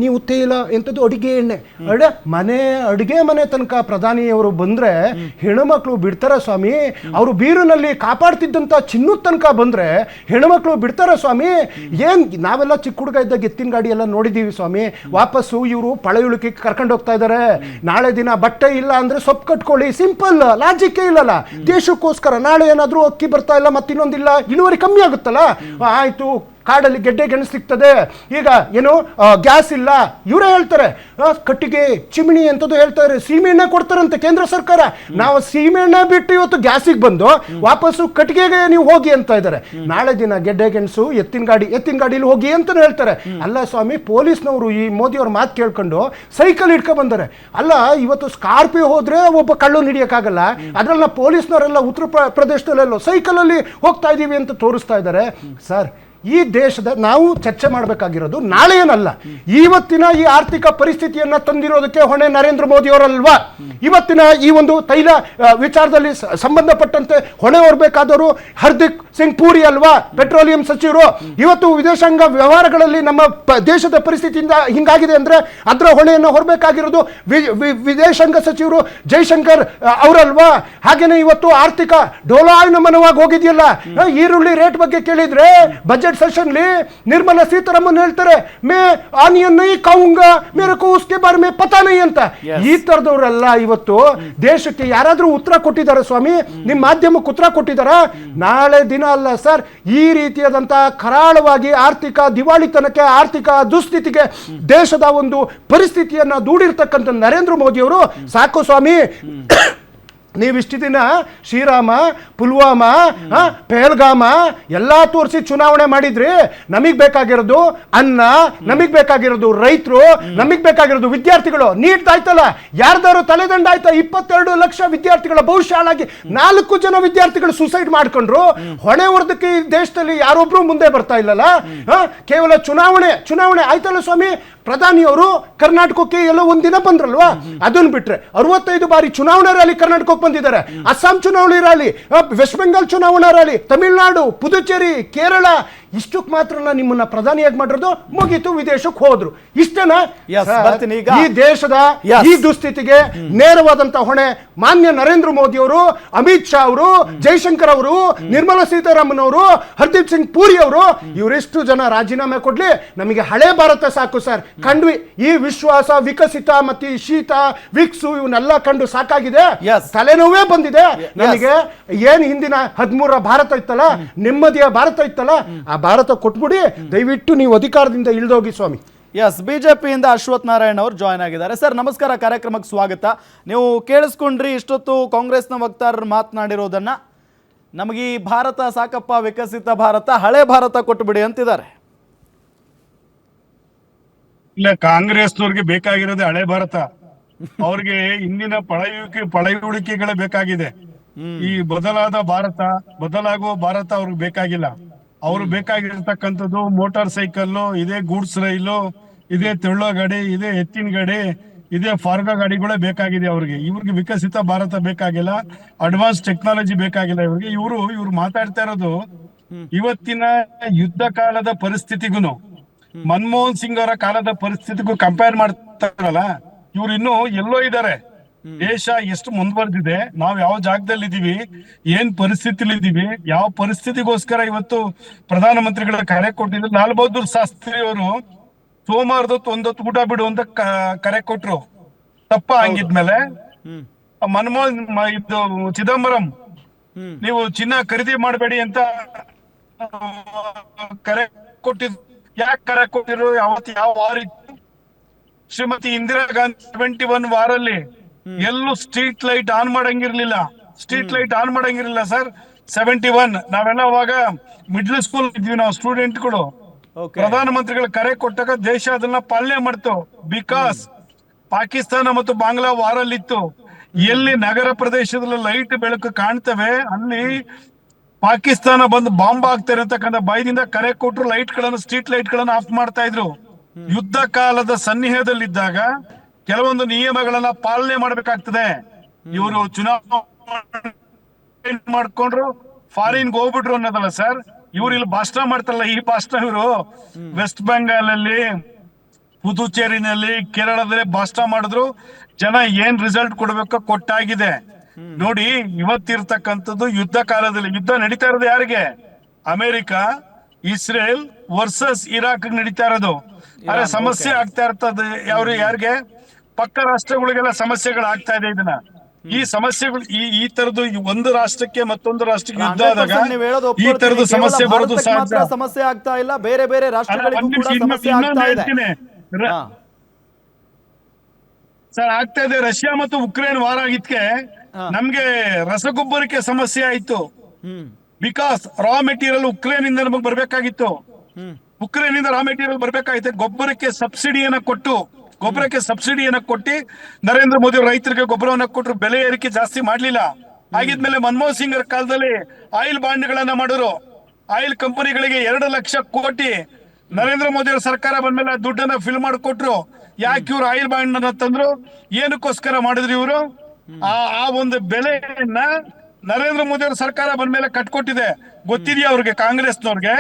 ನೀವು ತೈಲ ಎಂಥದ್ದು ಅಡುಗೆ ಎಣ್ಣೆ ಅಡುಗೆ ಮನೆ ತನಕ ಪ್ರಧಾನಿಯವರು ಬಂದರೆ ಹೆಣ್ಮಕ್ಳು ಬಿಡ್ತಾರ ಸ್ವಾಮಿ? ಅವರು ಬೀರಿನಲ್ಲಿ ಕಾಪಾಡ್ತಿದ್ದಂಥ ಚಿನ್ನದ ತನಕ ಬಂದರೆ ಹೆಣ್ಮಕ್ಳು ಬಿಡ್ತಾರ ಸ್ವಾಮಿ? ನಾವೆಲ್ಲ ಚಿಕ್ಕ ಹುಡುಗ ಇದ್ದಾಗ ಎತ್ತಿನ ಗಾಡಿ ಎಲ್ಲ ನೋಡಿದ್ದೀವಿ ಸ್ವಾಮಿ. ವಾಪಸ್ಸು ಇವರು ಪಳೆಯುಳಿಕೆ ಕರ್ಕೊಂಡು ಹೋಗ್ತಾ ಇದ್ದಾರೆ. ನಾಳೆ ದಿನ ಬಟ್ಟೆ ಇಲ್ಲ ಅಂದ್ರೆ ಸೊಪ್ಪು ಕಟ್ಕೊಳ್ಳಿ, ಸಿಂಪಲ್, ಲಾಜಿಕ್ಕೇ ಇಲ್ಲಲ್ಲ. ದೇಶಕ್ಕೋಸ್ಕರ ನಾಳೆ ಏನಾದರೂ ಅಕ್ಕಿ ಬರ್ತಾ ಇಲ್ಲ, ಮತ್ತಿನ್ನೊಂದಿಲ್ಲ, ಇಳುವರಿ ಕಮ್ಮಿ ಆಗುತ್ತಲ್ಲ, ಆಯ್ತು ಕಾಡಲ್ಲಿ ಗೆಡ್ಡೆ ಗೆಣಸು ಸಿಗ್ತದೆ, ಈಗ ಏನು ಗ್ಯಾಸ್ ಇಲ್ಲ, ಇವರೇ ಹೇಳ್ತಾರೆ ಕಟ್ಟಿಗೆ ಚಿಮಿಣಿ ಅಂತದ್ದು ಹೇಳ್ತಾರೆ, ಸೀಮೆಎಣ್ಣೆ ಕೊಡ್ತಾರಂತೆ ಕೇಂದ್ರ ಸರ್ಕಾರ. ನಾವು ಸೀಮೆಎಣ್ಣೆ ಬಿಟ್ಟು ಇವತ್ತು ಗ್ಯಾಸಿಗೆ ಬಂದು ವಾಪಸ್ಸು ಕಟ್ಟಿಗೆಗೆ ನೀವು ಹೋಗಿ ಅಂತ ಇದ್ದಾರೆ. ನಾಳೆ ದಿನ ಗೆಡ್ಡೆ ಗೆಣಸು ಎತ್ತಿನ ಗಾಡಿಲಿ ಹೋಗಿ ಅಂತ ಹೇಳ್ತಾರೆ. ಅಲ್ಲ ಸ್ವಾಮಿ, ಪೊಲೀಸ್ನವರು ಈ ಮೋದಿಯವ್ರ ಮಾತು ಕೇಳ್ಕೊಂಡು ಸೈಕಲ್ ಹಿಡ್ಕೊ ಬಂದರೆ, ಅಲ್ಲ ಇವತ್ತು ಸ್ಕಾರ್ಪಿಯೋ ಹೋದ್ರೆ ಒಬ್ಬ ಕಳ್ಳು ಹಿಡಿಯೋಕ್ಕಾಗಲ್ಲ, ಅದ್ರಲ್ಲಿ ಪೊಲೀಸ್ನವರೆಲ್ಲ ಉತ್ತರ ಪ್ರದೇಶದಲ್ಲೆಲ್ಲೋ ಸೈಕಲಲ್ಲಿ ಹೋಗ್ತಾ ಇದ್ದೀವಿ ಅಂತ ತೋರಿಸ್ತಾ ಇದ್ದಾರೆ. ಸರ್, ಈ ದೇಶದ ನಾವು ಚರ್ಚೆ ಮಾಡಬೇಕಾಗಿರೋದು ನಾಳೆ ಏನಲ್ಲ, ಇವತ್ತಿನ ಈ ಆರ್ಥಿಕ ಪರಿಸ್ಥಿತಿಯನ್ನು ತಂದಿರೋದಕ್ಕೆ ಹೊಣೆ ನರೇಂದ್ರ ಮೋದಿ ಅವರಲ್ವಾ? ಇವತ್ತಿನ ಈ ಒಂದು ತೈಲ ವಿಚಾರದಲ್ಲಿ ಸಂಬಂಧಪಟ್ಟಂತೆ ಹೊಣೆ ಹೊರಬೇಕಾದವರು ಹರ್ದೀಪ್ ಸಿಂಗ್ ಪೂರಿ ಅಲ್ವಾ, ಪೆಟ್ರೋಲಿಯಂ ಸಚಿವರು? ಇವತ್ತು ವಿದೇಶಾಂಗ ವ್ಯವಹಾರಗಳಲ್ಲಿ ನಮ್ಮ ದೇಶದ ಪರಿಸ್ಥಿತಿಯಿಂದ ಹಿಂಗಾಗಿದೆ ಅಂದ್ರೆ ಅದರ ಹೊಣೆಯನ್ನು ಹೊರಬೇಕಾಗಿರೋದು ವಿದೇಶಾಂಗ ಸಚಿವರು ಜೈಶಂಕರ್ ಅವರಲ್ವಾ? ಹಾಗೇನೆ ಇವತ್ತು ಆರ್ಥಿಕ ಡೋಲಾಯನಮನವಾಗಿ ಹೋಗಿದೆಯಲ್ಲ. ಈರುಳ್ಳಿ ರೇಟ್ ಬಗ್ಗೆ ಕೇಳಿದ್ರೆ ಬಜೆಟ್ ಸೆಷನ್ಲಿ ನಿರ್ಮಲಾ ಸೀತಾರಾಮನ್ ಹೇಳ್ತಾರೆ, ಮೇ ಆನಿಯನ್ ನೈ ಖಾऊंगा मेरे को उसके बारे में पता नहीं ಅಂತ. ಈ ತರದವರೆಲ್ಲ ಇವತ್ತು ದೇಶಕ್ಕೆ ಯಾರಾದ್ರೂ ಉತ್ತರ ಕೊಟ್ಟಿದ್ದಾರೆ ಸ್ವಾಮಿ? ನಿಮ್ಮ ಮಾಧ್ಯಮಕ್ಕೆ ಉತ್ತರ ಕೊಟ್ಟಿದ್ದಾರ? ನಾಳೆ ದಿನ ಅಲ್ಲ ಸರ್, ಈ ರೀತಿಯಾದಂತ ಕರಾಳವಾಗಿ ಆರ್ಥಿಕ ದಿವಾಳಿತನಕ್ಕೆ, ಆರ್ಥಿಕ ದುಸ್ಥಿತಿಗೆ ದೇಶದ ಒಂದು ಪರಿಸ್ಥಿತಿಯನ್ನ ದೂಡಿರ್ತಕ್ಕಂಥ ನರೇಂದ್ರ ಮೋದಿ ಅವರು ಸಾಕು ಸ್ವಾಮಿ. ನೀವಿಷ್ಟು ದಿನ ಶ್ರೀರಾಮ, ಪುಲ್ವಾಮಾ, ಪಹಲ್ಗಾಮ ಎಲ್ಲ ತೋರಿಸಿ ಚುನಾವಣೆ ಮಾಡಿದ್ರಿ. ನಮಗೆ ಬೇಕಾಗಿರೋದು ಅನ್ನ, ನಮಗೆ ಬೇಕಾಗಿರೋದು ರೈತರು, ನಮಗೆ ಬೇಕಾಗಿರೋದು ವಿದ್ಯಾರ್ಥಿಗಳು. ನೀಟ್ ಆಯ್ತಲ್ಲ, ಯಾರ್ದಾರು ತಲೆದಂಡ ಆಯ್ತಾ? 22 ಲಕ್ಷ ವಿದ್ಯಾರ್ಥಿಗಳ ಭವಿಷ್ಯ ಹಾಳಾಗಿ 4 ಜನ ವಿದ್ಯಾರ್ಥಿಗಳು ಸುಸೈಡ್ ಮಾಡ್ಕೊಂಡ್ರು. ಹೊಣೆ ಹೊರದಕ್ಕೆ ಈ ದೇಶದಲ್ಲಿ ಯಾರೊಬ್ರು ಮುಂದೆ ಬರ್ತಾ ಇಲ್ಲಲ್ಲ. ಕೇವಲ ಚುನಾವಣೆ ಆಯ್ತಲ್ಲ ಸ್ವಾಮಿ. ಪ್ರಧಾನಿಯವರು ಕರ್ನಾಟಕಕ್ಕೆ ಎಲ್ಲೋ ಒಂದಿನ ಬಂದ್ರಲ್ವಾ, ಅದನ್ನು ಬಿಟ್ರೆ 65 ಬಾರಿ ಚುನಾವಣಾ ರ್ಯಾಲಿ ಕರ್ನಾಟಕಕ್ಕೆ ಬಂದಿದ್ದಾರೆ. ಅಸ್ಸಾಂ ಚುನಾವಣಾ ರ್ಯಾಲಿ, ವೆಸ್ಟ್ ಬೆಂಗಾಲ್ ಚುನಾವಣಾ ರ್ಯಾಲಿ, ತಮಿಳುನಾಡು, ಪುದುಚೇರಿ, ಕೇರಳ, ಇಷ್ಟಕ್ಕೆ ಮಾತ್ರ ನಿಮ್ಮನ್ನ ಪ್ರಧಾನಿಯಾಗಿ ಮಾಡಿರೋದು. ಮುಗೀತು, ವಿದೇಶಕ್ಕೆ ಹೋದ್ರು. ಇಷ್ಟೇನಾ? ಈ ದೇಶದ ಈ ದುಸ್ಥಿತಿಗೆ ನೇರವಾದಂತ ಹೊಣೆ ಮಾನ್ಯ ನರೇಂದ್ರ ಮೋದಿ ಅವರು, ಅಮಿತ್ ಶಾ ಅವರು, ಜೈಶಂಕರ್ ಅವರು, ನಿರ್ಮಲಾ ಸೀತಾರಾಮನ್ ಅವರು, ಹರ್ದೀಪ್ ಸಿಂಗ್ ಪೂರಿ ಅವರು, ಇವರೆಷ್ಟು ಜನ ರಾಜೀನಾಮೆ ಕೊಡ್ಲಿ, ನಮಗೆ ಹಳೆ ಭಾರತ ಸಾಕು ಸರ್. ಕಂಡ್ವಿ ಈ ವಿಶ್ವಾಸ, ವಿಕಸಿತ ಮತ್ತು ಶೀತ, ವಿಕ್ಸು ಇವನ್ನೆಲ್ಲ ಕಂಡು ಸಾಕಾಗಿದೆ, ತಲೆನೋವೇ ಬಂದಿದೆ ನನಗೆ. ಏನ್ ಹಿಂದಿನ 13ರ ಭಾರತ ಇತ್ತಲ್ಲ, ನೆಮ್ಮದಿಯ ಭಾರತ ಇತ್ತಲ್ಲ, ಆ ಭಾರತ ಕೊಟ್ಬಿಡಿ ದಯವಿಟ್ಟು. ನೀವು ಅಧಿಕಾರದಿಂದ ಇಳಿದೋಗಿ ಸ್ವಾಮಿ. ಬಿಜೆಪಿಯಿಂದ ಅಶ್ವಥ್ ನಾರಾಯಣ್ ಅವರು ಜಾಯ್ನ್ ಆಗಿದ್ದಾರೆ. ಸರ್ ನಮಸ್ಕಾರ, ಕಾರ್ಯಕ್ರಮಕ್ಕೆ ಸ್ವಾಗತ. ನೀವು ಕೇಳಿಸ್ಕೊಂಡ್ರಿ ಇಷ್ಟೊತ್ತು ಕಾಂಗ್ರೆಸ್ನ ವಕ್ತಾರರು ಮಾತನಾಡಿರೋದನ್ನ. ನಮಗೆ ಈ ಭಾರತ ಸಾಕಪ್ಪ, ವಿಕಸಿತ ಭಾರತ, ಹಳೆ ಭಾರತ ಕೊಟ್ಟುಬಿಡಿ ಅಂತಿದ್ದಾರೆ. ಇಲ್ಲ, ಕಾಂಗ್ರೆಸ್ನವ್ರಿಗೆ ಬೇಕಾಗಿರೋದೇ ಹಳೆ ಭಾರತ. ಅವ್ರಿಗೆ ಇಂದಿನ ಪಳೆಯುಳಿಕೆಗಳೇ ಬೇಕಾಗಿದೆ. ಈ ಬದಲಾದ ಭಾರತ, ಬದಲಾಗುವ ಭಾರತ ಅವ್ರಿಗೆ ಬೇಕಾಗಿಲ್ಲ. ಅವ್ರು ಬೇಕಾಗಿರ್ತಕ್ಕಂಥದ್ದು ಮೋಟಾರ್ ಸೈಕಲ್, ಇದೇ ಗೂಡ್ಸ್ ರೈಲು, ಇದೇ ತೆಳ್ಳ ಗಾಡಿ, ಇದೇ ಎತ್ತಿನ ಗಾಡಿ, ಇದೇ ಫಾರ್ಗಾ ಗಾಡಿಗಳೇ ಬೇಕಾಗಿದೆ ಅವ್ರಿಗೆ. ಇವ್ರಿಗೆ ವಿಕಸಿತ ಭಾರತ ಬೇಕಾಗಿಲ್ಲ, ಅಡ್ವಾನ್ಸ್ ಟೆಕ್ನಾಲಜಿ ಬೇಕಾಗಿಲ್ಲ ಇವ್ರಿಗೆ. ಇವ್ರು ಮಾತಾಡ್ತಾ ಇರೋದು ಇವತ್ತಿನ ಯುದ್ಧ ಕಾಲದ ಪರಿಸ್ಥಿತಿಗೂ ಮನಮೋಹನ್ ಸಿಂಗ್ ಅವರ ಕಾಲದ ಪರಿಸ್ಥಿತಿಗೂ ಕಂಪೇರ್ ಮಾಡ್ತಾರಲ್ಲ. ಇವ್ರು ಇನ್ನೂ ಎಲ್ಲೋ ಇದ್ದಾರೆ. ದೇಶ ಎಷ್ಟು ಮುಂದುವರೆದಿದೆ, ನಾವು ಯಾವ ಜಾಗದಲ್ಲಿ ಇದೀವಿ, ಏನ್ ಪರಿಸ್ಥಿತಿಲಿ ಇದೀವಿ, ಯಾವ ಪರಿಸ್ಥಿತಿಗೋಸ್ಕರ ಇವತ್ತು ಪ್ರಧಾನಮಂತ್ರಿಗಳ ಕರೆ ಕೊಟ್ಟಿದ್ರು. ಲಾಲ್ ಬಹದ್ದೂರ್ ಶಾಸ್ತ್ರಿ ಅವರು ಸೋಮವಾರದೊತ್ತು ಒಂದೊತ್ತು ಊಟ ಬಿಡು ಅಂತ ಕರೆ ಕೊಟ್ರು. ತಪ್ಪ ಹಂಗಿದ್ಮೇಲೆ ಮನಮೋಹನ್ ಇದು ಚಿದಂಬರಂ ನೀವು ಚಿನ್ನ ಖರೀದಿ ಮಾಡಬೇಡಿ ಅಂತ ಕರೆ ಕೊಟ್ಟಿದ್ರು. ಯಾಕೆ ಕರೆ ಕೊಟ್ಟಿರು? ಯಾವ ವಾರ ಶ್ರೀಮತಿ ಇಂದಿರಾ ಗಾಂಧಿ 71 ವಾರಲ್ಲಿ ಎಲ್ಲೂ ಸ್ಟ್ರೀಟ್ ಲೈಟ್ ಆನ್ ಮಾಡಂಗಿರ್ಲಿಲ್ಲ. ಸರ್ 71 ನಾವೆಲ್ಲ ಅವಾಗ ಮಿಡ್ಲ್ ಸ್ಕೂಲ್ ಇದ್ವಿ, ನಾವು ಸ್ಟೂಡೆಂಟ್ಗಳು. ಪ್ರಧಾನಮಂತ್ರಿಗಳ ಕರೆ ಕೊಟ್ಟಾಗ ದೇಶ ಅದನ್ನ ಪಾಲನೆ ಮಾಡ್ತು. ಬಿಕಾಸ್ ಪಾಕಿಸ್ತಾನ ಮತ್ತು ಬಾಂಗ್ಲಾ ವಾರಲ್ಲಿತ್ತು. ಎಲ್ಲಿ ನಗರ ಪ್ರದೇಶದಲ್ಲಿ ಲೈಟ್ ಬೆಳಕು ಕಾಣ್ತವೆ ಅಲ್ಲಿ ಪಾಕಿಸ್ತಾನ ಬಂದು ಬಾಂಬ್ ಆಗ್ತಾರೆ ಅಂತಕ್ಕಂಥ ಭಯದಿಂದ ಕರೆ ಕೊಟ್ಟರು. ಸ್ಟ್ರೀಟ್ ಲೈಟ್ ಗಳನ್ನ ಆಫ್ ಮಾಡ್ತಾ ಇದ್ರು. ಯುದ್ಧ ಕಾಲದ ಸನ್ನಿಹದಲ್ಲಿದ್ದಾಗ ಕೆಲವೊಂದು ನಿಯಮಗಳನ್ನ ಪಾಲನೆ ಮಾಡ್ಬೇಕಾಗ್ತದೆ. ಇವರು ಚುನಾವಣೆ ಮಾಡ್ಕೊಂಡ್ರು, ಫಾರಿನ್ಗೆ ಹೋಗ್ಬಿಟ್ರು ಅನ್ನೋದಲ್ಲ ಸರ್. ಇವ್ರು ಇಲ್ಲಿ ಭಾಷಣ ಮಾಡ್ತಾರಲ್ಲ, ಈ ಭಾಷಣ ಇವರು ವೆಸ್ಟ್ ಬೆಂಗಾಲ್ ಅಲ್ಲಿ ಪುದುಚೇರಿನಲ್ಲಿ ಕೇರಳದಲ್ಲಿ ಭಾಷಣ ಮಾಡಿದ್ರು. ಜನ ಏನ್ ರಿಸಲ್ಟ್ ಕೊಡ್ಬೇಕೋ ಕೊಟ್ಟಾಗಿದೆ. ನೋಡಿ, ಇವತ್ತಿರ್ತಕ್ಕಂಥದ್ದು ಯುದ್ಧ ಕಾಲದಲ್ಲಿ ಯುದ್ಧ ನಡೀತಾ ಇರೋದು ಯಾರಿಗೆ? ಅಮೆರಿಕ, ಇಸ್ರೇಲ್ ವರ್ಸಸ್ ಇರಾಕ್ ನಡೀತಾ ಇರೋದು. ಆದ್ರೆ ಸಮಸ್ಯೆ ಆಗ್ತಾ ಇರ್ತದೆ ಯಾರಿಗೆ? ಪಕ್ಕ ರಾಷ್ಟ್ರಗಳಿಗೆಲ್ಲ ಸಮಸ್ಯೆಗಳು ಆಗ್ತಾ ಇದೆ. ಇದನ್ನ ಈ ಸಮಸ್ಯೆಗಳು ಈ ತರದ್ದು ಒಂದು ರಾಷ್ಟ್ರಕ್ಕೆ ಮತ್ತೊಂದು ರಾಷ್ಟ್ರಕ್ಕೆ ಯುದ್ಧ ಆದಾಗ 100% ನೀವ್ ಹೇಳೋದು ಈ ಒಪ್ಕೊಳ್ತೀನಿ. ತರದ ಕೇವಲ ಸಮಸ್ಯೆ ಬರೋದು ಭಾರತಕ್ಕೆ ಮಾತ್ರ ಸಹಜ. ಸಮಸ್ಯೆ ಆಗ್ತಾ ಇಲ್ಲ, ಬೇರೆ ಬೇರೆ ರಾಷ್ಟ್ರಗಳಿಗೂ ಕೂಡ ಸಮಸ್ಯೆ ಆಗ್ತಾ ಇದೆ. ಹಾ. ಸರ್, ಆಗ್ತಾ ಇದೆ. ರಷ್ಯಾ ಮತ್ತು ಉಕ್ರೇನ್ ವಾರ ಆಗಿದ್ಕೆ ನಮ್ಗೆ ರಸಗೊಬ್ಬರಕ್ಕೆ ಸಮಸ್ಯೆ ಆಯ್ತು. ಹ್ಮ್ ಬಿಕಾಸ್ ರಾ ಮೆಟೀರಿಯಲ್ ಉಕ್ರೇನ್ ಇಂದ ನಮಗೆ ಬರ್ಬೇಕಾಗಿತ್ತು. ಹ್ಮ್ ಉಕ್ರೇನ್ ಇಂದ ರಾ ಮೆಟೀರಿಯಲ್ ಬರ್ಬೇಕಾಗಿತ್ತು. ಗೊಬ್ಬರಕ್ಕೆ ಸಬ್ಸಿಡಿಯನ್ನ ಕೊಟ್ಟು ನರೇಂದ್ರ ಮೋದಿ ರೈತರಿಗೆ ಗೊಬ್ಬರವನ್ನ ಕೊಟ್ಟರು. ಬೆಲೆ ಏರಿಕೆ ಜಾಸ್ತಿ ಮಾಡ್ಲಿಲ್ಲ. ಆಗಿದ್ಮೇಲೆ ಮನಮೋಹನ್ ಸಿಂಗ್ ಅವರ ಕಾಲದಲ್ಲಿ ಆಯಿಲ್ ಬಾಂಡ್ಗಳನ್ನ ಮಾಡಿದ್ರು. ಆಯಿಲ್ ಕಂಪನಿಗಳಿಗೆ 2 ಲಕ್ಷ ಕೋಟಿ ನರೇಂದ್ರ ಮೋದಿ ಅವರ ಸರ್ಕಾರ ಬಂದ್ಮೇಲೆ ಆ ದುಡ್ಡನ್ನ ಫಿಲ್ ಮಾಡಿಕೊಟ್ರು. ಯಾಕೆ ಇವ್ರು ಆಯಿಲ್ ಬಾಂಡ್ ಅನ್ನ ತಂದ್ರು? ಏನಕ್ಕೋಸ್ಕರ ಮಾಡಿದ್ರು ಇವರು? ಆ ಒಂದು ಬೆಲೆಯನ್ನ ನರೇಂದ್ರ ಮೋದಿ ಅವರ ಸರ್ಕಾರ ಬಂದ್ಮೇಲೆ ಕಟ್ಕೊಟ್ಟಿದೆ. ಗೊತ್ತಿದೆಯಾ ಅವ್ರಿಗೆ, ಕಾಂಗ್ರೆಸ್ನವ್ರಿಗೆ?